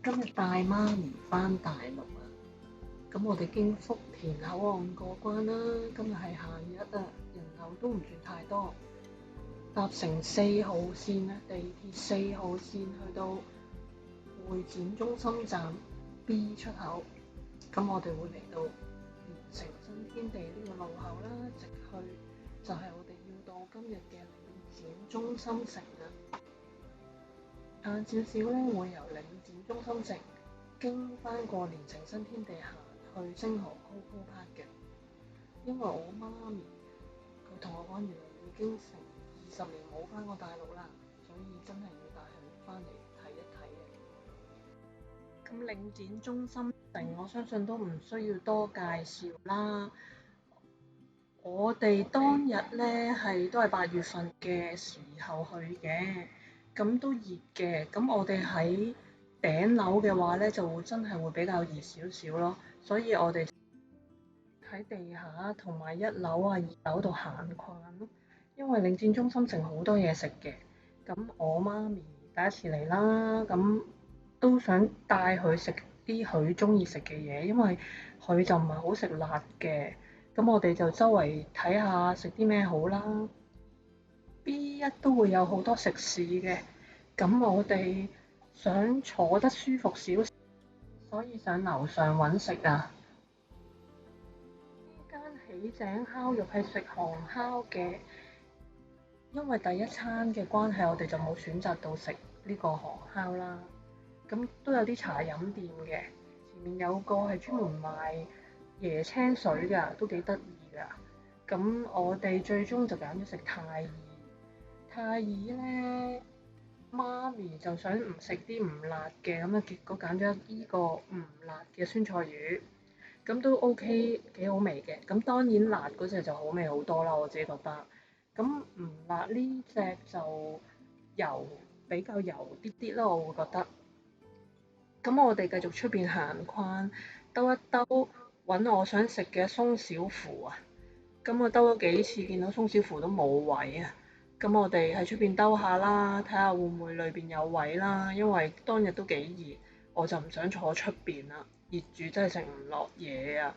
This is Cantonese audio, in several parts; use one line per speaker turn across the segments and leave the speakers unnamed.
今日帶媽咪返大陸啊，咁我哋經福田口岸過關啦。今日係閒日啊，人流都唔算太多。搭乘4號線啊，地鐵4號線去到會展中心站 B 出口。咁我哋會嚟到連城新天地呢個路口啦，直去就係我哋要到今日嘅領展中心城啊。晏少少咧，會由領展中心城經翻過連城新天地行去星河 Coco Park 嘅。因為我媽咪佢同我講，原來已經成20年冇翻過大陸啦，所以真係要帶佢翻嚟睇一睇嘅。咁領展中心城，我相信都唔需要多介紹啦。我哋當日咧都係8月份嘅時候去嘅，咁都熱嘅。咁我哋喺頂樓嘅話咧，就真係會比較熱少少咯。所以我哋喺地下同埋1樓啊、2樓度行逛咯。因為領展中心城好多嘢食嘅，咁我媽咪第一次嚟啦，咁都想帶佢食啲佢中意食嘅嘢，因為佢就唔係好食辣嘅。咁我哋就周圍睇下食啲咩好啦。B1 都會有好多食肆嘅，咁我哋想坐得舒服少少，所以上樓上揾食啊。呢間喜井烤肉係食韓烤嘅，因為第一餐嘅關係，我哋就冇選擇到食呢個韓烤啦。咁都有啲茶飲店嘅，前面有個係專門賣椰青水㗎，都幾得意㗎。咁我哋最終就揀咗食太二。太二咧，媽咪就想唔食啲唔辣嘅，咁啊結果揀咗呢個唔辣嘅酸菜魚，咁都 OK 幾好味嘅。咁當然辣嗰隻就好味好多啦，我自己覺得。咁唔辣呢隻就比較油啲啲咯，我會覺得。咁我哋繼續出邊行逛，兜一兜揾我想食嘅鬆小芙啊。咁我兜咗幾次，見到鬆小芙都冇位啊。咁我哋喺出邊兜下啦，睇下會唔會裏邊有位啦。因為當日都幾熱，我就唔想坐出邊啦，熱住真係食唔落嘢啊。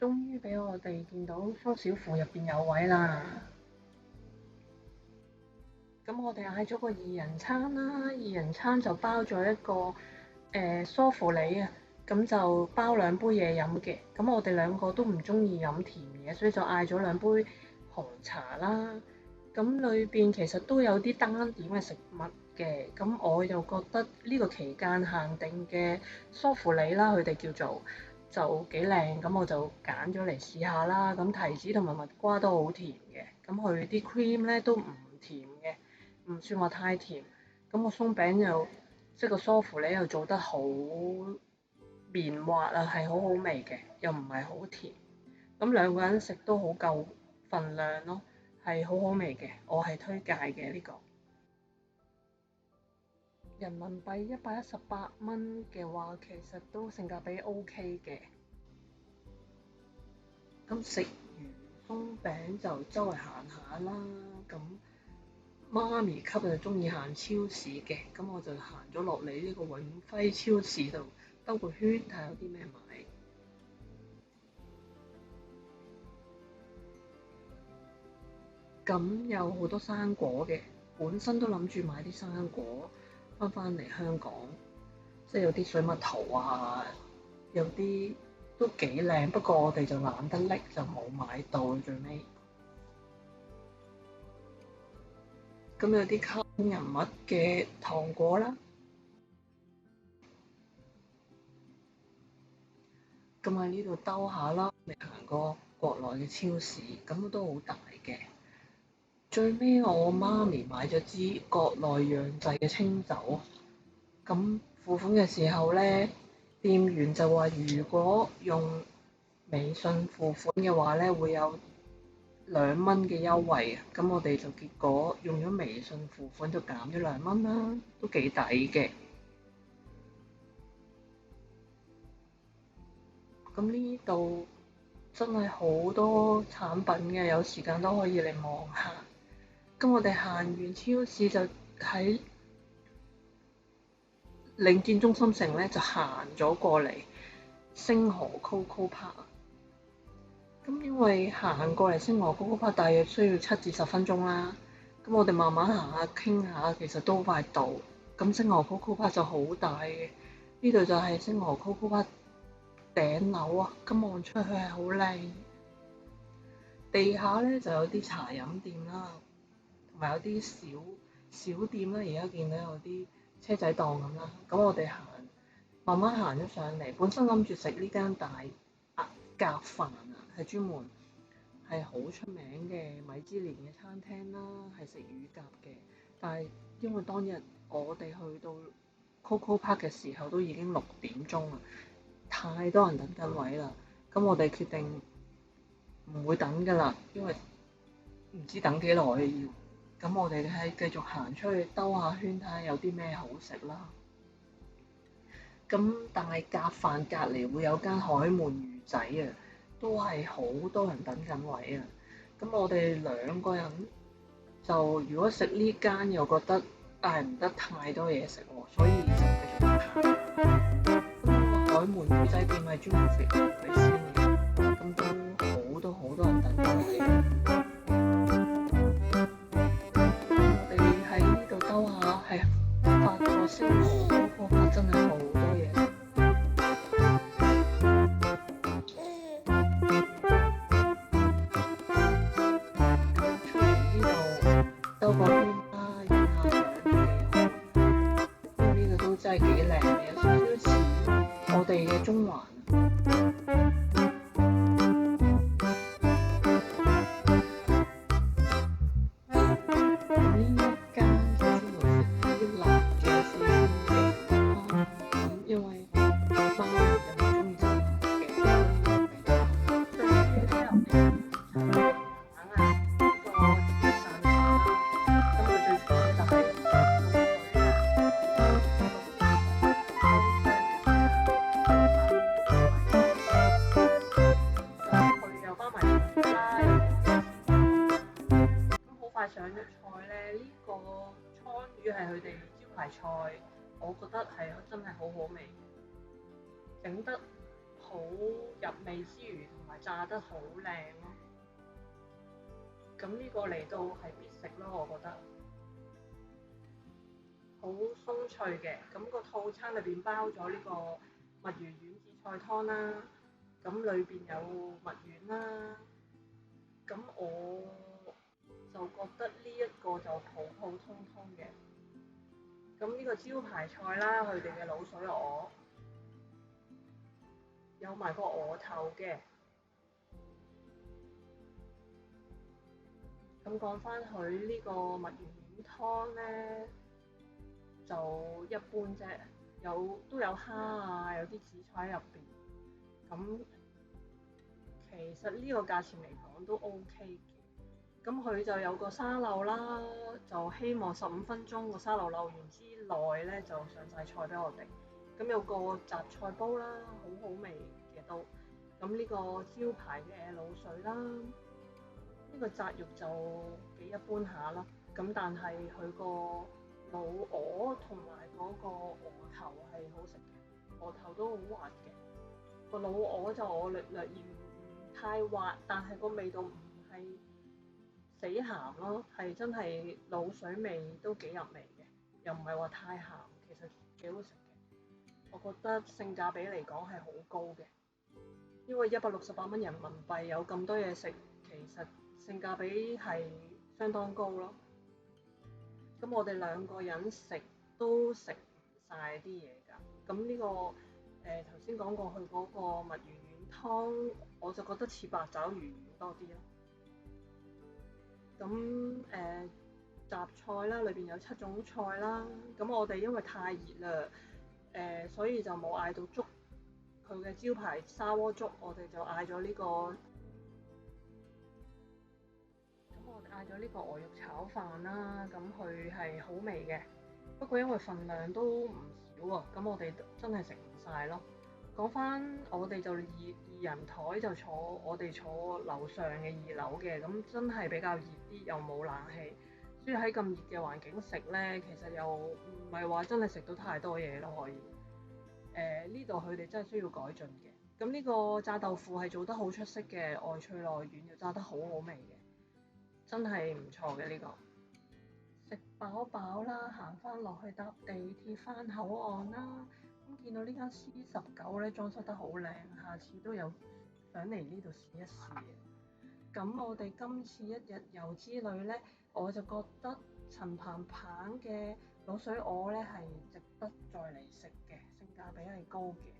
終於俾我哋見到鬆小芙入邊有位啦。咁我哋嗌咗個2人餐啦，2人餐就包咗一個梳芙梨啊，咁就包2杯嘢飲嘅。咁我哋兩個都唔中意飲甜嘢，所以就嗌咗2杯紅茶啦。咁裏邊其實都有啲單點嘅食物嘅，咁我又覺得呢個期間限定嘅梳芙梨啦，佢哋叫做就幾靚，咁我就揀咗嚟試下啦。咁提子同埋蜜瓜都好甜嘅，咁佢啲 cream 咧都唔甜嘅，唔算話太甜。咁個鬆餅又即係個梳芙梨又做得好綿滑啊，係好好味嘅，又唔係好甜。咁2個人食都好夠份量咯，係好好味嘅，我係推介嘅呢個。人民幣118蚊嘅話，其實都性價比 OK 嘅。咁食完鬆餅就周圍行下啦。咁媽咪級就中意行超市嘅，咁我就行咗落嚟呢個永輝超市度兜個圈，睇下有啲咩買。咁有好多生果嘅，本身都諗住買啲生果翻嚟香港，即係有啲水蜜桃啊，有啲都幾靚，不過我哋就懶得拎，就冇買到最尾。咁有啲卡通人物嘅糖果啦。咁喺呢度兜下啦，未行過國內嘅超市，咁都好大嘅。最尾我媽咪買咗支國內釀製嘅清酒，咁付款嘅時候咧，店員就話如果用微信付款嘅話咧，會有2蚊嘅優惠，咁我哋就結果用咗微信付款就減咗2蚊啦，都幾抵嘅。咁呢度真係好多產品嘅，有時間都可以嚟望下。咁我哋行完超市就喺領展中心城咧就行咗過嚟星河 Coco Park。咁因為行過嚟星河 Coco Park 大約需要7至10分鐘啦，咁我哋慢慢行下傾下，其實都快到。咁星河 Coco Park 就好大嘅，呢度就係星河 Coco Park 頂樓啊，咁望出去係好靚。地下咧就有啲茶飲店啦，同埋有啲小店啦。而家見到有啲車仔檔咁啦，咁我哋慢慢行咗上嚟。本身諗住食呢間大鴿飯啊，係專門係好出名嘅米芝蓮嘅餐廳啦，係食乳鴿嘅。但係因為當日我哋去到 Coco Park 嘅時候都已經6點鐘啦，太多人等緊位啦，咁我哋決定唔會等㗎啦，因為唔知等幾耐要。咁我哋係繼續行出去兜下圈，睇下有啲咩好食啦。咁大鴿飯隔離會有間海門魚仔啊，都係好多人等緊位啊。咁我哋2個人就如果食呢間又覺得嗌唔得太多嘢食喎，所以就繼續行。咁海門魚仔店係專門食海鮮嘅，咁都好多人等緊位。我哋喺呢度兜下，係發覺星河 Coco Park 真係好多嘢食。出嚟呢度兜個圈啦，影下相都幾好。因為呢度都真係幾靚嘅，有少少似我哋嘅中環。上咗菜咧，呢個倉魚係佢哋招牌菜，我覺得係真係好好味，整得好入味之餘，同埋炸得好靚咯。咁呢個嚟到係必食咯，我覺得好鬆脆嘅。咁個套餐裏邊包咗呢個墨魚丸子菜湯啦，咁裏邊有墨丸啦，咁我就覺得呢一個就普普通通嘅。咁呢個招牌菜啦，佢哋嘅滷水鵝，有埋個鵝頭嘅。咁講翻佢呢個墨魚丸湯咧，就一般啫，都有蝦啊，有啲紫菜喺入邊。咁其實呢個價錢嚟講都 OK 嘅。咁佢就有個沙漏啦，就希望15分鐘個沙漏漏完之內咧就上晒菜俾我哋。咁有個雜菜煲啦，好好味嘅都。咁呢個招牌嘅滷水啦，呢個紮肉就幾一般下啦。咁但係佢個滷鵝同埋嗰個鵝頭係好食嘅，鵝頭都好滑嘅。個滷鵝就我略嫌唔太滑，但係個味道唔係死鹹咯，係真係滷水味都幾入味嘅，又唔係話太鹹，其實幾好食嘅。我覺得性價比嚟講係好高嘅，因為168蚊人民幣有咁多嘢食，其實性價比係相當高咯。咁我哋2個人食都食唔晒啲嘢㗎。咁呢個頭先講過去嗰個墨魚丸湯，我就覺得似八爪魚丸多啲咯。咁雜菜啦，裏邊有7種菜啦。咁我哋因為太熱啦，所以就冇嗌到粥。佢嘅招牌砂鍋粥，我哋就嗌咗呢個。咁我哋嗌咗呢個鵝肉炒飯啦。咁佢係好味嘅，不過因為份量都唔少啊，咁我哋真係食唔晒咯。講翻我哋就二人台就我哋坐樓上嘅2樓嘅，咁真係比較熱啲，又冇冷氣，所以喺咁熱嘅環境食咧，其實又唔係話真係食到太多嘢咯，可以。呢度佢哋真係需要改進嘅。咁呢個炸豆腐係做得好出色嘅，外脆內軟，又炸得好好味嘅，真係唔錯嘅呢個。食飽飽啦，行翻落去搭地鐵翻口岸啦。咁見到呢間 C19咧，裝修得好靚，下次都有想嚟呢度試一試嘅。咁我哋今次一日遊之旅咧，我就覺得陳鵬鵬嘅滷水鵝咧係值得再嚟食嘅，性價比係高嘅，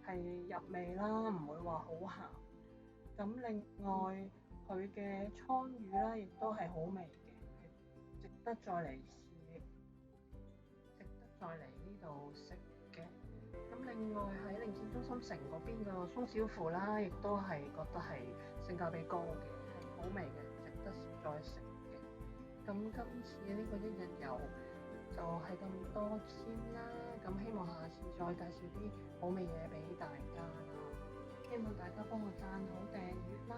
係入味啦，唔會話好鹹。咁另外佢嘅倉魚啦，亦都係好味嘅，係值得再嚟試，值得再嚟呢度食嘅。咁另外喺領展中心城嗰邊個鬆小腐啦，亦都係覺得係性價比高嘅，係好味嘅，值得再食嘅。咁今次呢個一日遊就係咁多先啦，咁希望下次再介紹啲好味嘢俾大家啦。希望大家幫我讚好訂閱啦，